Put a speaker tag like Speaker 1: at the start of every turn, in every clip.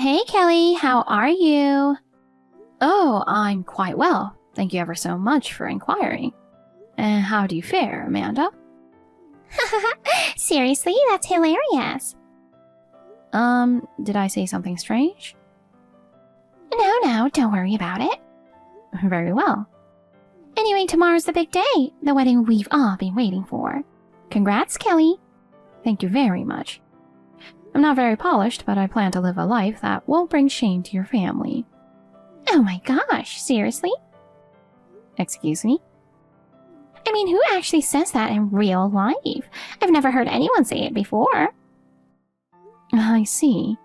Speaker 1: Hey Kelly, how are you? Oh, I'm quite well. Thank you ever so much for inquiring. And how do you fare, Amanda?
Speaker 2: Seriously, that's hilarious.
Speaker 1: Did I say something strange?
Speaker 2: No, don't worry about it.
Speaker 1: Very well.
Speaker 2: Anyway, tomorrow's the big day, the wedding we've all been waiting for. Congrats, Kelly.
Speaker 1: Thank you very much. I'm not very polished, but I plan to live a life that won't bring shame to your family.
Speaker 2: Oh my gosh, seriously?
Speaker 1: Excuse me?
Speaker 2: I mean, who actually says that in real life? I've never heard anyone say it before.
Speaker 1: I see.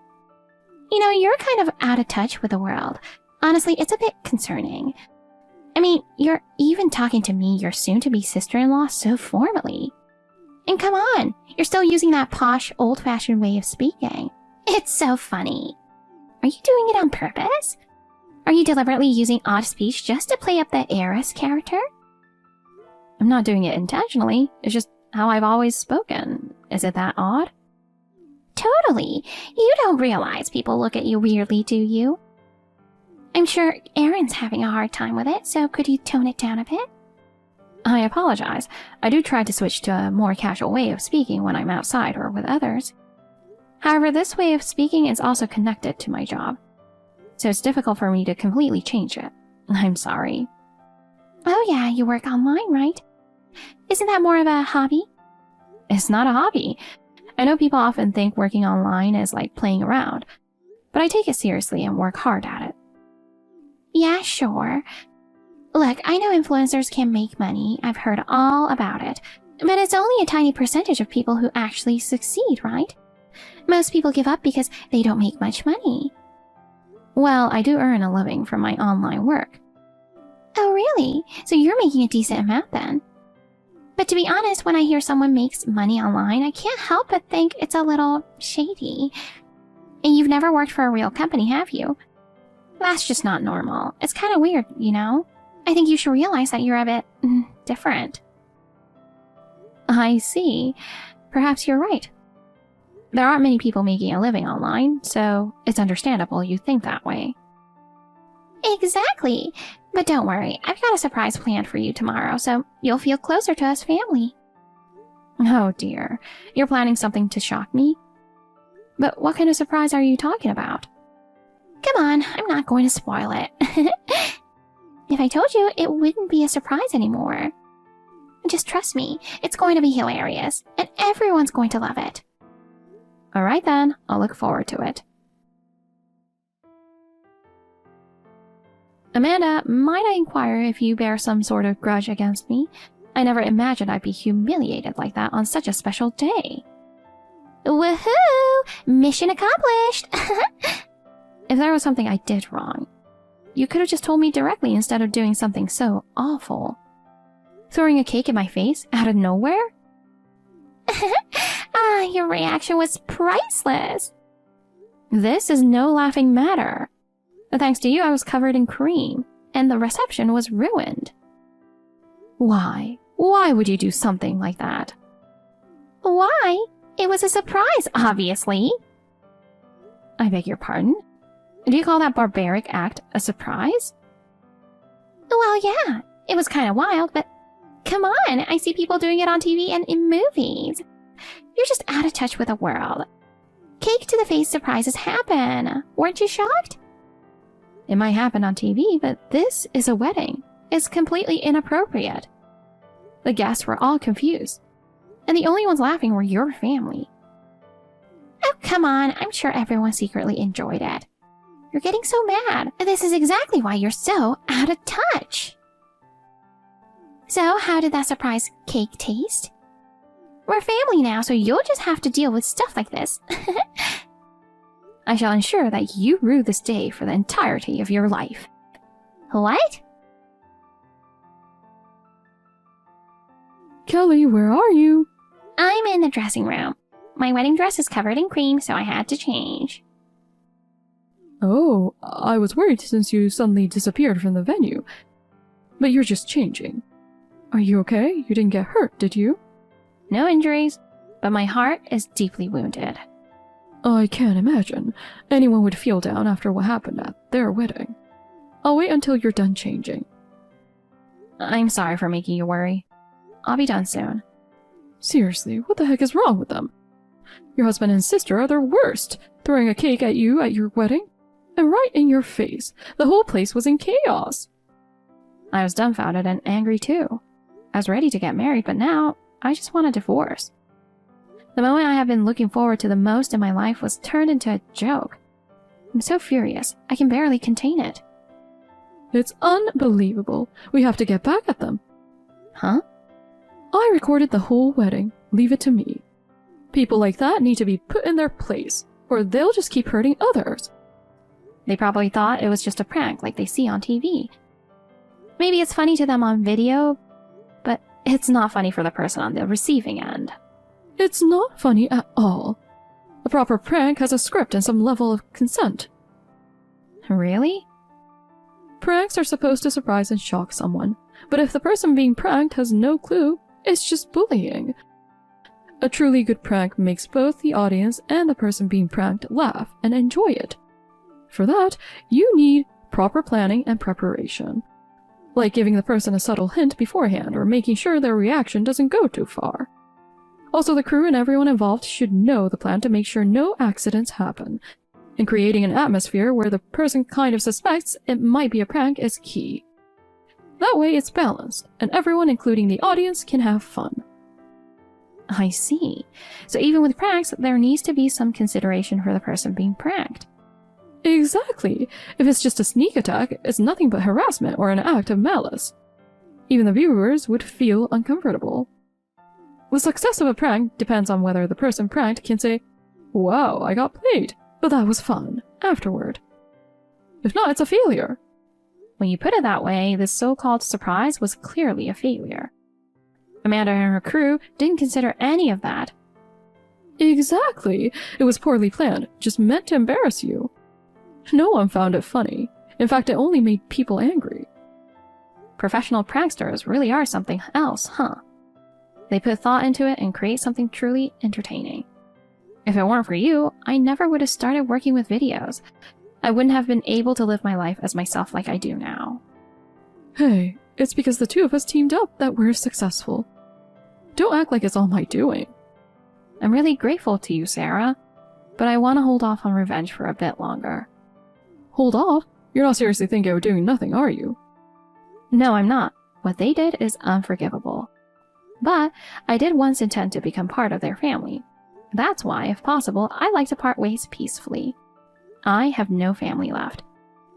Speaker 2: You know, you're kind of out of touch with the world. Honestly, it's a bit concerning. I mean, you're even talking to me, your soon-to-be sister-in-law, so formally. And come on, you're still using that posh, old-fashioned way of speaking. It's so funny. Are you doing it on purpose? Are you deliberately using odd speech just to play up the heiress character?
Speaker 1: I'm not doing it intentionally. It's just how I've always spoken. Is it that odd?
Speaker 2: Totally. You don't realize people look at you weirdly, do you? I'm sure Aaron's having a hard time with it, so could you tone it down a bit?
Speaker 1: I apologize. I do try to switch to a more casual way of speaking when I'm outside or with others. However, this way of speaking is also connected to my job, so it's difficult for me to completely change it. I'm sorry.
Speaker 2: Oh yeah, you work online, right? Isn't that more of a hobby?
Speaker 1: It's not a hobby. I know people often think working online is like playing around, but I take it seriously and work hard at it.
Speaker 2: Yeah, sure. Look, I know influencers can make money. I've heard all about it. But it's only a tiny percentage of people who actually succeed, right? Most people give up because they don't make much money.
Speaker 1: Well, I do earn a living from my online work.
Speaker 2: Oh, really? So you're making a decent amount then? But to be honest, when I hear someone makes money online, I can't help but think it's a little shady. And you've never worked for a real company, have you? That's just not normal. It's kind of weird, you know? I think you should realize that you're a bit different.
Speaker 1: I see. Perhaps you're right. There aren't many people making a living online, so it's understandable you think that way.
Speaker 2: Exactly. But don't worry, I've got a surprise planned for you tomorrow, so you'll feel closer to us family.
Speaker 1: Oh dear, you're planning something to shock me? But what kind of surprise are you talking about?
Speaker 2: Come on, I'm not going to spoil it. If I told you, it wouldn't be a surprise anymore. Just trust me, it's going to be hilarious, and everyone's going to love it.
Speaker 1: Alright then, I'll look forward to it. Amanda, might I inquire if you bear some sort of grudge against me? I never imagined I'd be humiliated like that on such a special day.
Speaker 2: Woohoo! Mission accomplished!
Speaker 1: If there was something I did wrong, you could have just told me directly instead of doing something so awful. Throwing a cake in my face out of nowhere?
Speaker 2: Your reaction was priceless.
Speaker 1: This is no laughing matter. Thanks to you, I was covered in cream, and the reception was ruined. Why? Why would you do something like that?
Speaker 2: Why? It was a surprise, obviously.
Speaker 1: I beg your pardon? Do you call that barbaric act a surprise?
Speaker 2: Well, yeah, it was kind of wild, but come on, I see people doing it on TV and in movies. You're just out of touch with the world. Cake to the face surprises happen. Weren't you shocked?
Speaker 1: It might happen on TV, but this is a wedding. It's completely inappropriate. The guests were all confused, and the only ones laughing were your family.
Speaker 2: Oh, come on, I'm sure everyone secretly enjoyed it. You're getting so mad. This is exactly why you're so out of touch. So, how did that surprise cake taste? We're family now, so you'll just have to deal with stuff like this.
Speaker 1: I shall ensure that you rue this day for the entirety of your life.
Speaker 2: What?
Speaker 1: Kelly, where are you?
Speaker 2: I'm in the dressing room. My wedding dress is covered in cream, so I had to change.
Speaker 1: Oh, I was worried since you suddenly disappeared from the venue. But you're just changing. Are you okay? You didn't get hurt, did you? No injuries, but my heart is deeply wounded.
Speaker 3: I can't imagine anyone would feel down after what happened at their wedding. I'll wait until you're done changing.
Speaker 1: I'm sorry for making you worry. I'll be done soon.
Speaker 3: Seriously, what the heck is wrong with them? Your husband and sister are the worst, throwing a cake at you at your wedding. And right in your face. The whole place was in chaos.
Speaker 1: I was dumbfounded and angry too. I was ready to get married, but now I just want a divorce. The moment I have been looking forward to the most in my life was turned into a joke. I'm so furious, I can barely contain it.
Speaker 3: It's unbelievable. We have to get back at them.
Speaker 1: Huh?
Speaker 3: I recorded the whole wedding. Leave it to me. People like that need to be put in their place, or they'll just keep hurting others.
Speaker 1: They probably thought it was just a prank like they see on TV. Maybe it's funny to them on video, but it's not funny for the person on the receiving end.
Speaker 3: It's not funny at all. A proper prank has a script and some level of consent.
Speaker 1: Really?
Speaker 3: Pranks are supposed to surprise and shock someone, but if the person being pranked has no clue, it's just bullying. A truly good prank makes both the audience and the person being pranked laugh and enjoy it. For that, you need proper planning and preparation. Like giving the person a subtle hint beforehand or making sure their reaction doesn't go too far. Also, the crew and everyone involved should know the plan to make sure no accidents happen. And creating an atmosphere where the person kind of suspects it might be a prank is key. That way it's balanced, and everyone, including the audience, can have fun.
Speaker 1: I see. So even with pranks, there needs to be some consideration for the person being pranked.
Speaker 3: Exactly. If it's just a sneak attack, it's nothing but harassment or an act of malice. Even the viewers would feel uncomfortable. The success of a prank depends on whether the person pranked can say, "Wow, I got played, but that was fun," afterward. If not, it's a failure.
Speaker 1: When you put it that way, this so-called surprise was clearly a failure. Amanda and her crew didn't consider any of that.
Speaker 3: Exactly. It was poorly planned, just meant to embarrass you. No one found it funny. In fact, it only made people angry.
Speaker 1: Professional pranksters really are something else, huh? They put thought into it and create something truly entertaining. If it weren't for you, I never would have started working with videos. I wouldn't have been able to live my life as myself like I do now.
Speaker 3: Hey, it's because the two of us teamed up that we're successful. Don't act like it's all my doing.
Speaker 1: I'm really grateful to you, Sarah, but I want to hold off on revenge for a bit longer.
Speaker 3: Hold off? You're not seriously thinking of doing nothing, are you?
Speaker 1: No, I'm not. What they did is unforgivable. But I did once intend to become part of their family. That's why, if possible, I like to part ways peacefully. I have no family left,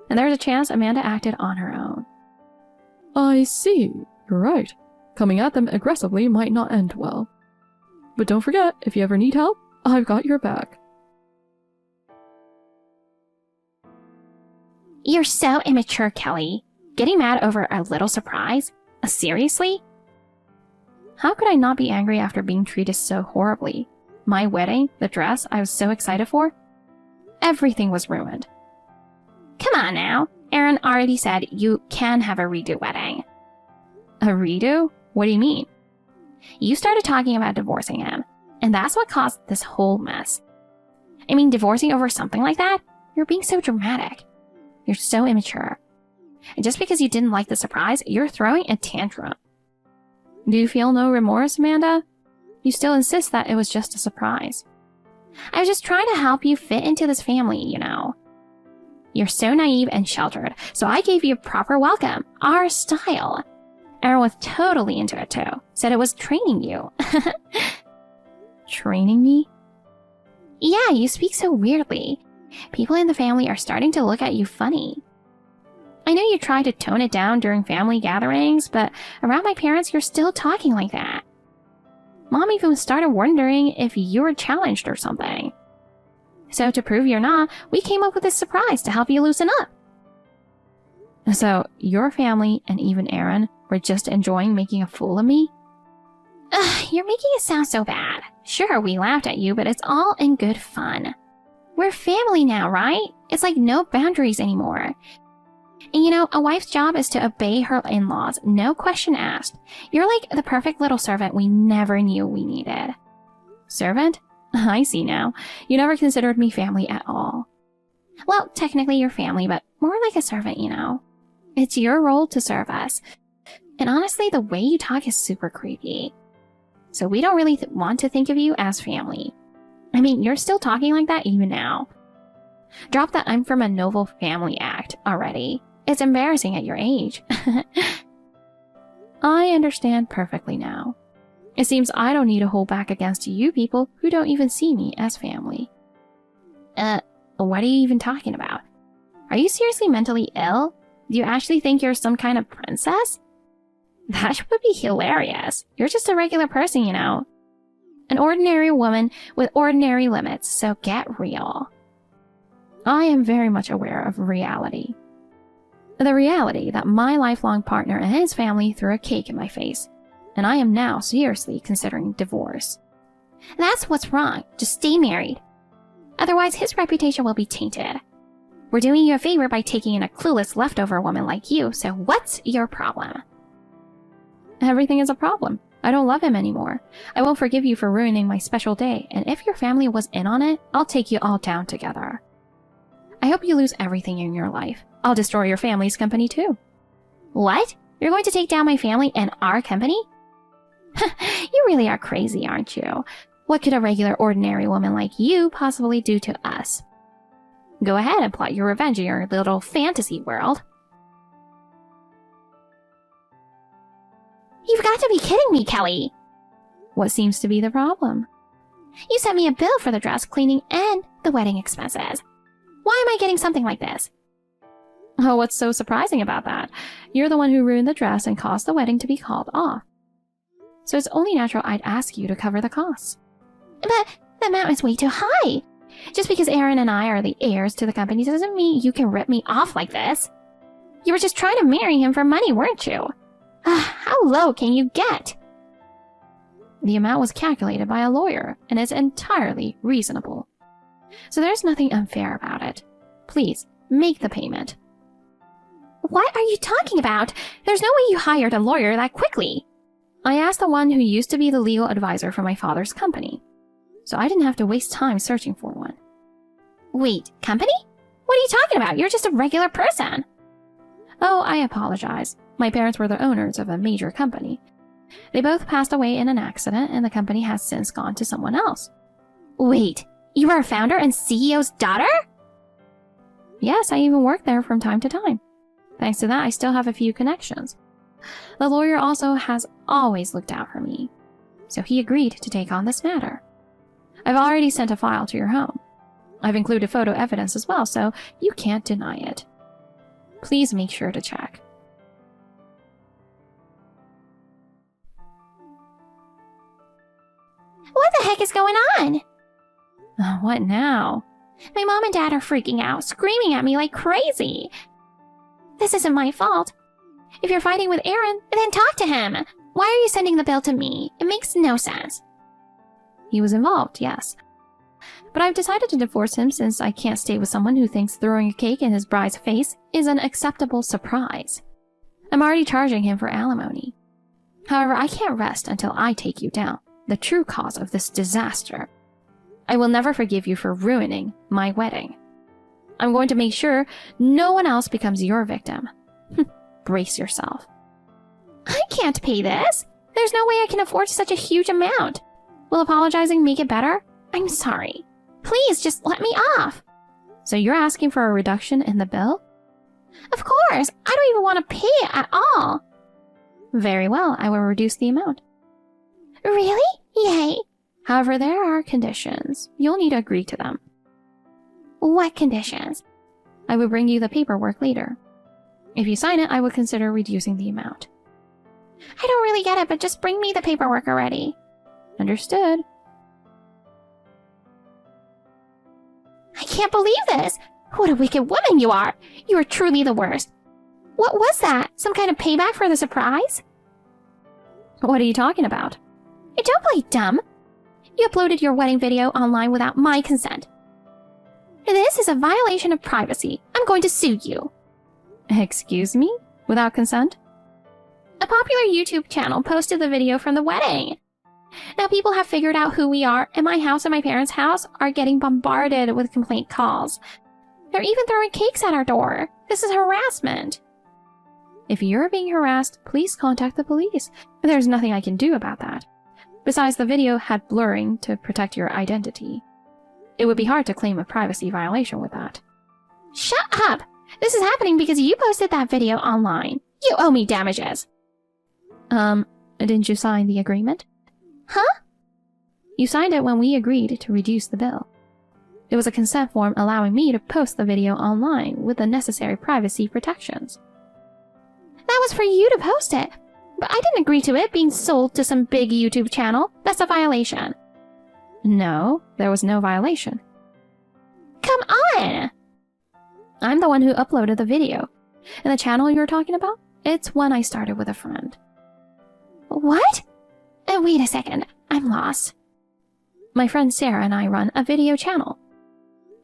Speaker 1: and there's a chance Amanda acted on her own.
Speaker 3: I see. You're right. Coming at them aggressively might not end well. But don't forget, if you ever need help, I've got your back.
Speaker 2: You're so immature, Kelly. Getting mad over a little surprise? Seriously?
Speaker 1: How could I not be angry after being treated so horribly? My wedding, the dress I was so excited for, everything was ruined.
Speaker 2: Come on now. Aaron already said you can have a redo wedding.
Speaker 1: A redo? What do you mean?
Speaker 2: You started talking about divorcing him, and that's what caused this whole mess. I mean, divorcing over something like that? You're being so dramatic. You're so immature. And just because you didn't like the surprise, you're throwing a tantrum.
Speaker 1: Do you feel no remorse, Amanda? You still insist that it was just a surprise.
Speaker 2: I was just trying to help you fit into this family, you know. You're so naive and sheltered, so I gave you a proper welcome, our style. Aaron was totally into it too, said it was training you.
Speaker 1: Training me?
Speaker 2: Yeah, you speak so weirdly. People in the family are starting to look at you funny. I know you try to tone it down during family gatherings, but around my parents, you're still talking like that. Mom even started wondering if you were challenged or something. So to prove you're not, we came up with this surprise to help you loosen up.
Speaker 1: So your family and even Aaron were just enjoying making a fool of me?
Speaker 2: Ugh, you're making it sound so bad. Sure, we laughed at you, but it's all in good fun. We're family now, right? It's like no boundaries anymore. And you know, a wife's job is to obey her in-laws, no question asked. You're like the perfect little servant we never knew we needed.
Speaker 1: Servant? I see now. You never considered me family at all.
Speaker 2: Well, technically you're family, but more like a servant, you know. It's your role to serve us. And honestly, the way you talk is super creepy. So we don't really want to think of you as family. I mean, you're still talking like that even now. Drop that I'm from a noble family act already. It's embarrassing at your age.
Speaker 1: I understand perfectly now. It seems I don't need to hold back against you people who don't even see me as family.
Speaker 2: What are you even talking about? Are you seriously mentally ill? Do you actually think you're some kind of princess? That would be hilarious. You're just a regular person, you know. An ordinary woman with ordinary limits, so get real.
Speaker 1: I am very much aware of reality. The reality that my lifelong partner and his family threw a cake in my face, and I am now seriously considering divorce.
Speaker 2: That's what's wrong. Just stay married. Otherwise, his reputation will be tainted. We're doing you a favor by taking in a clueless leftover woman like you, so what's your problem?
Speaker 1: Everything is a problem. I don't love him anymore. I won't forgive you for ruining my special day, and if your family was in on it, I'll take you all down together. I hope you lose everything in your life. I'll destroy your family's company too.
Speaker 2: What? You're going to take down my family and our company? You really are crazy, aren't you? What could a regular ordinary woman like you possibly do to us? Go ahead and plot your revenge in your little fantasy world. You've got to be kidding me, Kelly.
Speaker 1: What seems to be the problem?
Speaker 2: You sent me a bill for the dress cleaning and the wedding expenses. Why am I getting something like this?
Speaker 1: Oh, what's so surprising about that? You're the one who ruined the dress and caused the wedding to be called off. So it's only natural I'd ask you to cover the costs.
Speaker 2: But the amount is way too high. Just because Aaron and I are the heirs to the company doesn't mean you can rip me off like this. You were just trying to marry him for money, weren't you? How low can you get?
Speaker 1: The amount was calculated by a lawyer and is entirely reasonable. So there's nothing unfair about it. Please, make the payment.
Speaker 2: What are you talking about? There's no way you hired a lawyer that quickly.
Speaker 1: I asked the one who used to be the legal advisor for my father's company, so I didn't have to waste time searching for one.
Speaker 2: Wait, company? What are you talking about? You're just a regular person.
Speaker 1: Oh, I apologize. My parents were the owners of a major company. They both passed away in an accident, and the company has since gone to someone else.
Speaker 2: Wait, you are a founder and CEO's daughter?
Speaker 1: Yes, I even work there from time to time. Thanks to that, I still have a few connections. The lawyer also has always looked out for me, so he agreed to take on this matter. I've already sent a file to your home. I've included photo evidence as well, so you can't deny it. Please make sure to check.
Speaker 2: What the heck is going on?
Speaker 1: What now?
Speaker 2: My mom and dad are freaking out, screaming at me like crazy. This isn't my fault. If you're fighting with Aaron, then talk to him. Why are you sending the bill to me? It makes no sense.
Speaker 1: He was involved, yes. But I've decided to divorce him since I can't stay with someone who thinks throwing a cake in his bride's face is an acceptable surprise. I'm already charging him for alimony. However, I can't rest until I take you down, the true cause of this disaster. I will never forgive you for ruining my wedding. I'm going to make sure no one else becomes your victim. Brace yourself.
Speaker 2: I can't pay this. There's no way I can afford such a huge amount. Will apologizing make it better? I'm sorry. Please just let me off.
Speaker 1: So you're asking for a reduction in the bill?
Speaker 2: Of course. I don't even want to pay it at all.
Speaker 1: Very well, I will reduce the amount.
Speaker 2: Really? Yay.
Speaker 1: However, there are conditions. You'll need to agree to them.
Speaker 2: What conditions?
Speaker 1: I will bring you the paperwork later. If you sign it, I will consider reducing the amount.
Speaker 2: I don't really get it, but just bring me the paperwork already.
Speaker 1: Understood.
Speaker 2: I can't believe this. What a wicked woman you are. You are truly the worst. What was that? Some kind of payback for the surprise?
Speaker 1: What are you talking about?
Speaker 2: Don't play dumb. You uploaded your wedding video online without my consent. This is a violation of privacy. I'm going to sue you.
Speaker 1: Excuse me? Without consent?
Speaker 2: A popular YouTube channel posted the video from the wedding. Now people have figured out who we are, and my house and my parents' house are getting bombarded with complaint calls. They're even throwing cakes at our door. This is harassment.
Speaker 1: If you're being harassed, please contact the police. There's nothing I can do about that. Besides, the video had blurring to protect your identity. It would be hard to claim a privacy violation with that.
Speaker 2: Shut up! This is happening because you posted that video online. You owe me damages.
Speaker 1: Didn't you sign the agreement?
Speaker 2: Huh?
Speaker 1: You signed it when we agreed to reduce the bill. It was a consent form allowing me to post the video online with the necessary privacy protections.
Speaker 2: That was for you to post it. But I didn't agree to it being sold to some big YouTube channel. That's a violation.
Speaker 1: No, there was no violation.
Speaker 2: Come on!
Speaker 1: I'm the one who uploaded the video. And the channel you're talking about? It's one I started with a friend.
Speaker 2: What? Wait a second. I'm lost.
Speaker 1: My friend Sarah and I run a video channel.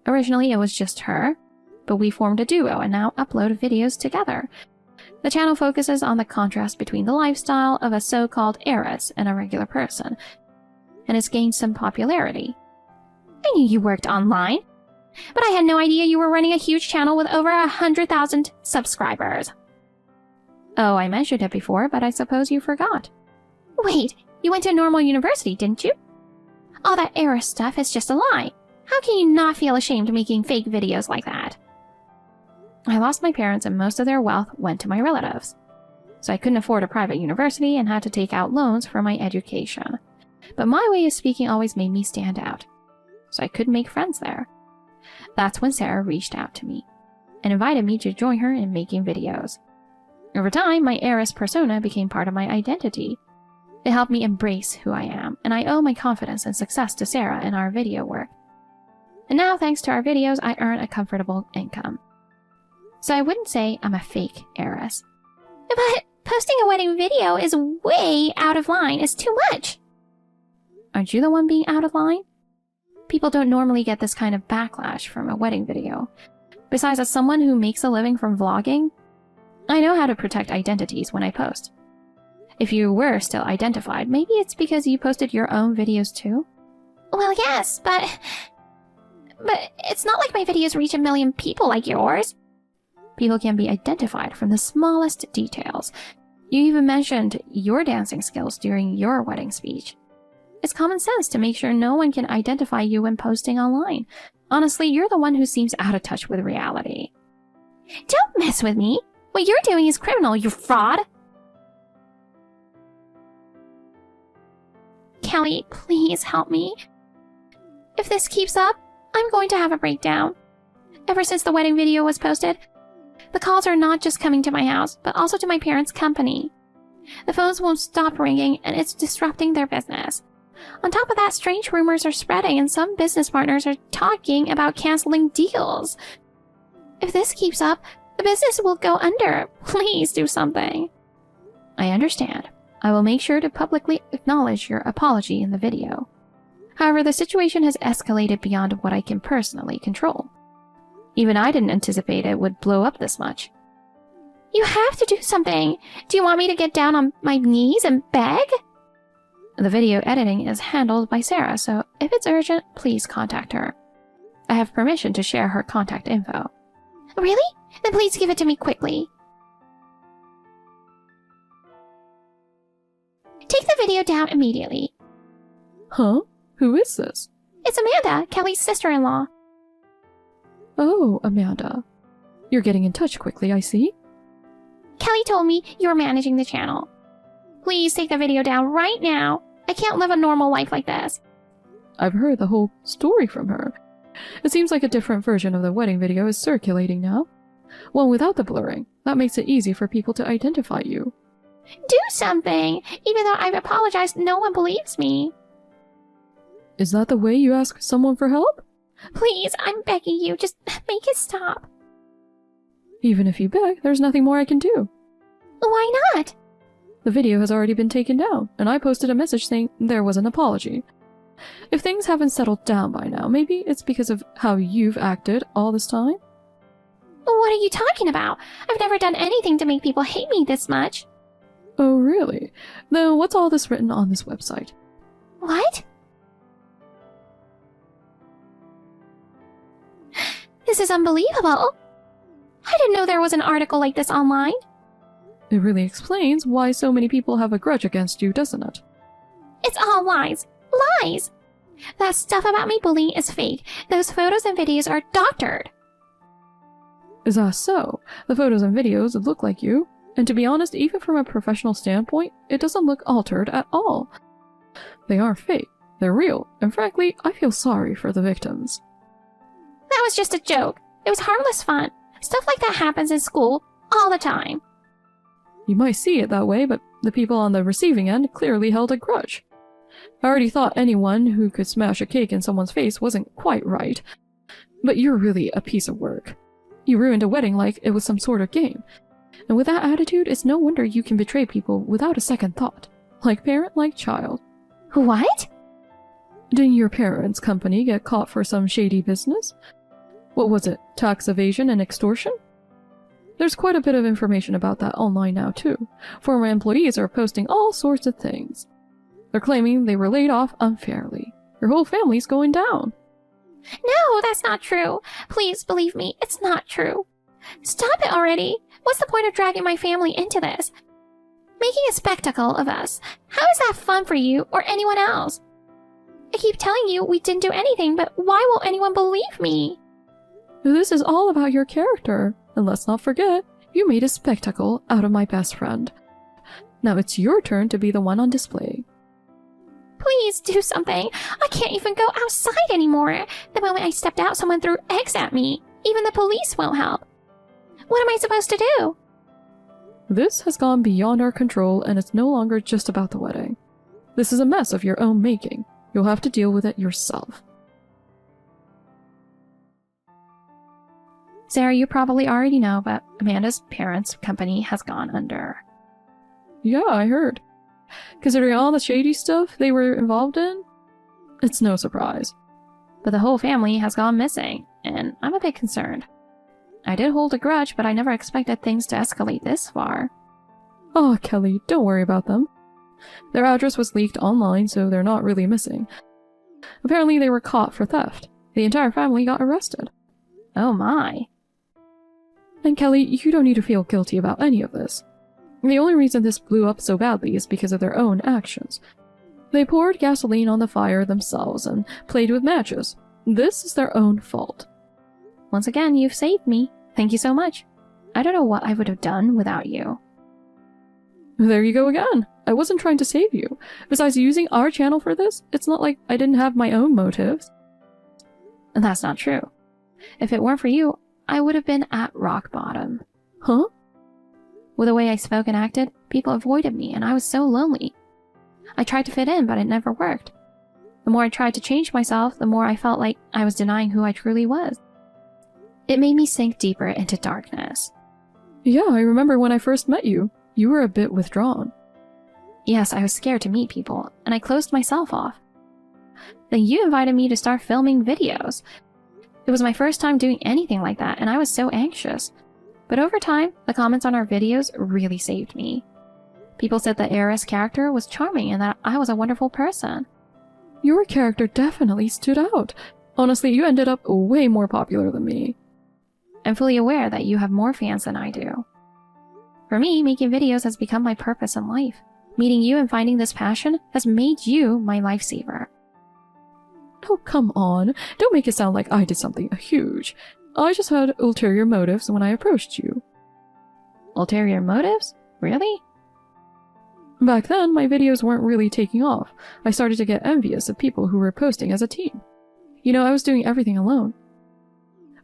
Speaker 1: Originally, it was just her, but we formed a duo and now upload videos together. The channel focuses on the contrast between the lifestyle of a so-called heiress and a regular person, and it's gained some popularity.
Speaker 2: I knew you worked online, but I had no idea you were running a huge channel with over 100,000 subscribers.
Speaker 1: Oh, I mentioned it before, but I suppose you forgot.
Speaker 2: Wait, you went to a normal university, didn't you? All that heiress stuff is just a lie. How can you not feel ashamed making fake videos like that?
Speaker 1: I lost my parents and most of their wealth went to my relatives. So I couldn't afford a private university and had to take out loans for my education. But my way of speaking always made me stand out. So I couldn't make friends there. That's when Sarah reached out to me and invited me to join her in making videos. Over time, my heiress persona became part of my identity. It helped me embrace who I am, and I owe my confidence and success to Sarah in our video work. And now, thanks to our videos, I earn a comfortable income. So I wouldn't say I'm a fake heiress.
Speaker 2: But posting a wedding video is way out of line. It's too much.
Speaker 1: Aren't you the one being out of line? People don't normally get this kind of backlash from a wedding video. Besides, as someone who makes a living from vlogging, I know how to protect identities when I post. If you were still identified, maybe it's because you posted your own videos too?
Speaker 2: Well, yes, but it's not like my videos reach 1 million people like yours.
Speaker 1: People can be identified from the smallest details. You even mentioned your dancing skills during your wedding speech. It's common sense to make sure no one can identify you when posting online. Honestly, you're the one who seems out of touch with reality.
Speaker 2: Don't mess with me. What you're doing is criminal, you fraud. Kelly, please help me. If this keeps up, I'm going to have a breakdown. Ever since the wedding video was posted, the calls are not just coming to my house, but also to my parents' company. The phones won't stop ringing, and it's disrupting their business. On top of that, strange rumors are spreading, and some business partners are talking about canceling deals. If this keeps up, the business will go under. Please do something.
Speaker 1: I understand. I will make sure to publicly acknowledge your apology in the video. However, the situation has escalated beyond what I can personally control. Even I didn't anticipate it would blow up this much.
Speaker 2: You have to do something. Do you want me to get down on my knees and beg?
Speaker 1: The video editing is handled by Sarah, so if it's urgent, please contact her. I have permission to share her contact info.
Speaker 2: Really? Then please give it to me quickly. Take the video down immediately.
Speaker 3: Huh? Who is this?
Speaker 2: It's Amanda, Kelly's sister-in-law.
Speaker 3: Oh, Amanda. You're getting in touch quickly, I see.
Speaker 2: Kelly told me you were managing the channel. Please take the video down right now. I can't live a normal life like this.
Speaker 3: I've heard the whole story from her. It seems like a different version of the wedding video is circulating now. One without the blurring. That makes it easy for people to identify you.
Speaker 2: Do something! Even though I've apologized, no one believes me.
Speaker 3: Is that the way you ask someone for help?
Speaker 2: Please, I'm begging you, just make it stop.
Speaker 3: Even if you beg, there's nothing more I can do.
Speaker 2: Why not?
Speaker 3: The video has already been taken down, and I posted a message saying there was an apology. If things haven't settled down by now, maybe it's because of how you've acted all this time?
Speaker 2: What are you talking about? I've never done anything to make people hate me this much.
Speaker 3: Oh, really? Then what's all this written on this website?
Speaker 2: What? This is unbelievable. I didn't know there was an article like this online.
Speaker 3: It really explains why so many people have a grudge against you, doesn't it?
Speaker 2: It's all lies. Lies! That stuff about me bullying is fake. Those photos and videos are doctored.
Speaker 3: Is that so? The photos and videos look like you. And to be honest, even from a professional standpoint, it doesn't look altered at all. They aren't fake. They're real. And frankly, I feel sorry for the victims.
Speaker 2: That was just a joke. It was harmless fun. Stuff like that happens in school all the time.
Speaker 3: You might see it that way, but the people on the receiving end clearly held a grudge. I already thought anyone who could smash a cake in someone's face wasn't quite right. But you're really a piece of work. You ruined a wedding like it was some sort of game. And with that attitude, it's no wonder you can betray people without a second thought. Like parent, like child.
Speaker 2: What?
Speaker 3: Didn't your parents' company get caught for some shady business? What was it? Tax evasion and extortion? There's quite a bit of information about that online now too. Former employees are posting all sorts of things. They're claiming they were laid off unfairly. Your whole family's going down.
Speaker 2: No, that's not true. Please believe me, it's not true. Stop it already. What's the point of dragging my family into this? Making a spectacle of us. How is that fun for you or anyone else? I keep telling you we didn't do anything, but why won't anyone believe me?
Speaker 3: This is all about your character. And let's not forget, you made a spectacle out of my best friend. Now it's your turn to be the one on display.
Speaker 2: Please do something. I can't even go outside anymore. The moment I stepped out, someone threw eggs at me. Even the police won't help. What am I supposed to do?
Speaker 3: This has gone beyond our control, and it's no longer just about the wedding. This is a mess of your own making. You'll have to deal with it yourself.
Speaker 1: Sarah, you probably already know, but Amanda's parents' company has gone under.
Speaker 3: Yeah, I heard. Considering all the shady stuff they were involved in, it's no surprise.
Speaker 1: But the whole family has gone missing, and I'm a bit concerned. I did hold a grudge, but I never expected things to escalate this far.
Speaker 3: Oh, Kelly, don't worry about them. Their address was leaked online, so they're not really missing. Apparently they were caught for theft. The entire family got arrested.
Speaker 1: Oh my.
Speaker 3: And Kelly, you don't need to feel guilty about any of this. The only reason this blew up so badly is because of their own actions. They poured gasoline on the fire themselves and played with matches. This is their own fault.
Speaker 1: Once again, you've saved me. Thank you so much. I don't know what I would have done without you.
Speaker 3: There you go again. I wasn't trying to save you. Besides using our channel for this, it's not like I didn't have my own motives.
Speaker 1: That's not true. If it weren't for you, I would have been at rock bottom.
Speaker 3: Huh?
Speaker 1: With the way I spoke and acted, people avoided me, and I was so lonely. I tried to fit in, but it never worked. The more I tried to change myself, the more I felt like I was denying who I truly was. It made me sink deeper into darkness.
Speaker 3: Yeah, I remember when I first met you. You were a bit withdrawn.
Speaker 1: Yes, I was scared to meet people, and I closed myself off. Then you invited me to start filming videos. It was my first time doing anything like that, and I was so anxious. But over time, the comments on our videos really saved me. People said the Heiress character was charming and that I was a wonderful person.
Speaker 3: Your character definitely stood out. Honestly, you ended up way more popular than me.
Speaker 1: I'm fully aware that you have more fans than I do. For me, making videos has become my purpose in life. Meeting you and finding this passion has made you my lifesaver.
Speaker 3: Oh, come on. Don't make it sound like I did something huge. I just had ulterior motives when I approached you.
Speaker 1: Ulterior motives? Really?
Speaker 3: Back then, my videos weren't really taking off. I started to get envious of people who were posting as a team. You know, I was doing everything alone.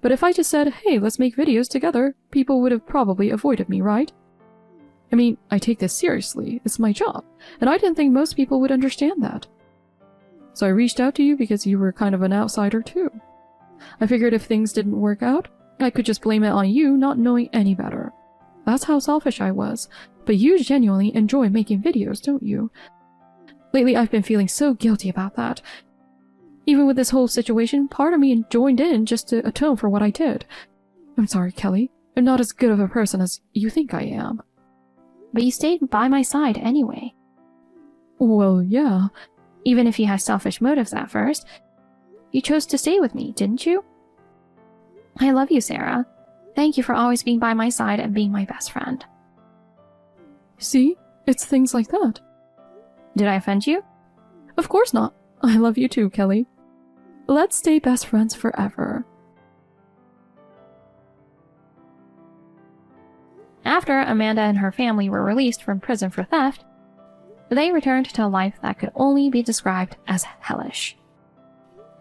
Speaker 3: But if I just said, hey, let's make videos together, people would have probably avoided me, right? I mean, I take this seriously. It's my job. And I didn't think most people would understand that. So I reached out to you because you were kind of an outsider too. I figured if things didn't work out, I could just blame it on you not knowing any better. That's how selfish I was. But you genuinely enjoy making videos, don't you? Lately, I've been feeling so guilty about that. Even with this whole situation, part of me joined in just to atone for what I did. I'm sorry, Kelly. I'm not as good of a person as you think I am.
Speaker 1: But you stayed by my side anyway.
Speaker 3: Well, yeah.
Speaker 1: Even if you had selfish motives at first, you chose to stay with me, didn't you? I love you, Sarah. Thank you for always being by my side and being my best friend.
Speaker 3: See? It's things like that.
Speaker 1: Did I offend you?
Speaker 3: Of course not. I love you too, Kelly. Let's stay best friends forever.
Speaker 1: After Amanda and her family were released from prison for theft, they returned to a life that could only be described as hellish.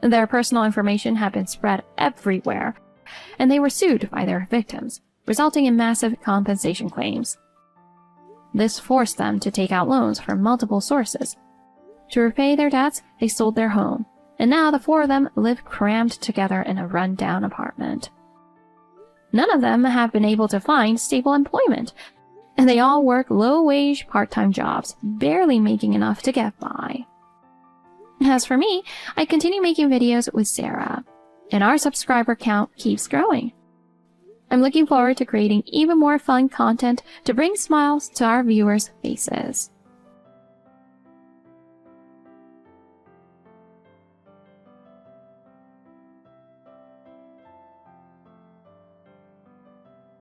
Speaker 1: Their personal information had been spread everywhere, and they were sued by their victims, resulting in massive compensation claims. This forced them to take out loans from multiple sources. To repay their debts, they sold their home, and now the four of them live crammed together in a run-down apartment. None of them have been able to find stable employment, and they all work low-wage part-time jobs, barely making enough to get by. As for me, I continue making videos with Sarah, and our subscriber count keeps growing. I'm looking forward to creating even more fun content to bring smiles to our viewers' faces.